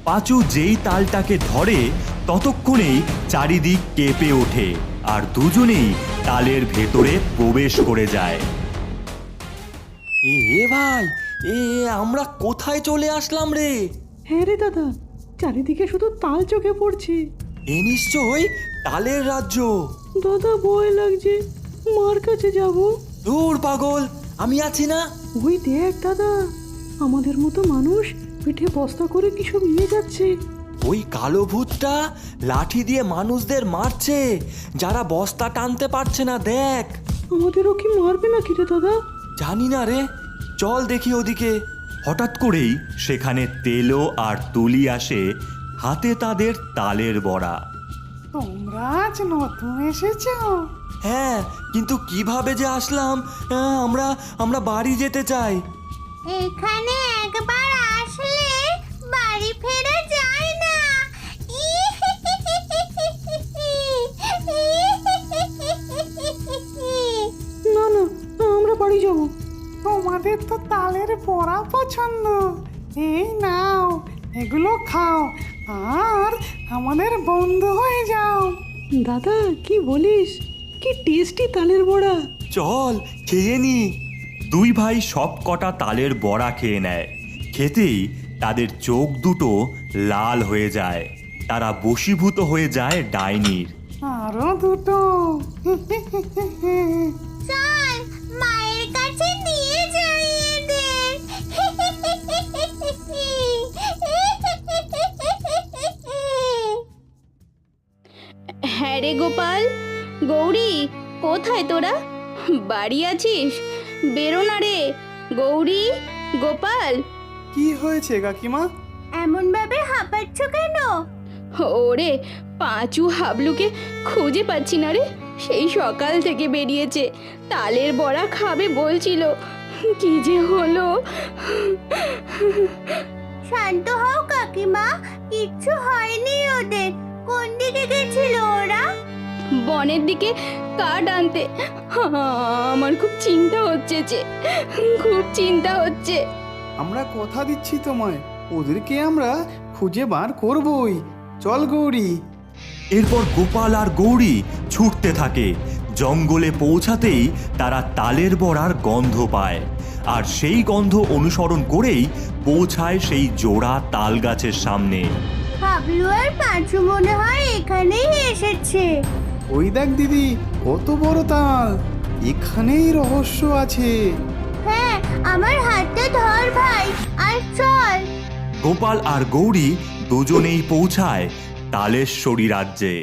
পাঁচু যেই তালটাকে ধরে ততক্ষণেই চারিদিক কেঁপে ওঠে আর দুজনেই তালের ভেতরে প্রবেশ করে যায়। এ ভাই, আমরা কোথায় চলে আসলাম রে? হ্যাঁ রে দাদা, চারিদিকে শুধু তাল চোখে পড়ছে। এ নিশ্চয়ই তালের রাজ্য। দাদা ভয় লাগছে, মার কাছে যাব। দূর পাগল, আমি আছি না। ওই দেখ দাদা, আমাদের মতো মানুষ পিঠে বস্তা করে কিছু নিয়ে যাচ্ছে। ওই কালো ভূতটা লাঠি দিয়ে মানুষদের মারছে যারা বস্তা টানতে পারছে না। দেখ। আমাদেরও কি মারবে নাকি রে দাদা? জানি না রে, চল দেখি ওদিকে। হঠাৎ করেই সেখানে তেলো আর তুলি আসে, হাতে তাদের তালের বড়া। তোমরা আজ নতুন এসেছো? হ্যাঁ, কিন্তু কিভাবে যে আসলাম? আমরা বাড়ি যেতে চাই। এখানে একবার আসলে বাড়ি ফেরা যায় না। না না, আমরা বাড়ি যাব। তোমাদের তো তালের বড়া পছন্দ, এই নাও, এগুলো খাও আর আমাদের বন্ধু হয়ে যাও। দাদা কি বলিস, কি টেস্টি তালের বড়া। চল খেয়ে নি। দুই ভাই সব কটা তালের বড়া খেয়ে নেয়। খেতেই তাদের চোখ দুটো লাল হয়ে যায়, তারা বশীভূত হয়ে যায় ডাইনির। আরো দুটো। চল মায়ের কাছে নিয়ে যাই এদের। হ্যাঁ রে গোপাল, গৌরী, কোথায় তোরা? বাড়ি আছিস? বেরো না রে গৌরী, গোপাল। কি হয়েছে কাকিমা? এমন ভাবে হাঁপাচ্ছ কেন? ওরে, পাঁচু হাবলুকে খুঁজে পাচ্ছি না রে। সেই সকাল থেকে বেরিয়েছে, তালের বড়া খাবে বলছিল, কি যে হলো। শান্ত হও কাকিমা, কিচ্ছু হয়নি ওদের। কোন দিকে গেছিল ওরা? বনের দিকে কাঠ আনতে। আমার খুব চিন্তা হচ্ছে যে, খুব চিন্তা হচ্ছে। আমরা কথা দিচ্ছি তোমায়, ওদেরকে আমরা খুঁজে বার করবই। চল গৌরী। এরপর গোপাল আর গৌরী ছুটতে থাকে। জঙ্গলে পৌঁছাতেই তারা তালের বড়ার গন্ধ পায়, আর সেই গন্ধ অনুসরণ করেই পৌঁছায় সেই জোড়া তাল গাছের সামনে। হাবলু আর পাঁচু মনে হয় এখানেই এসেছে। ওই দেখ দিদি, কত বড় তাল, এখানেই রহস্য আছে। হ্যাঁ, আমার হাতটা ধর ভাই, আর চল। গোপাল আর গৌরী দুজনেই পৌঁছায় তালেশ্বরী রাজ্যে।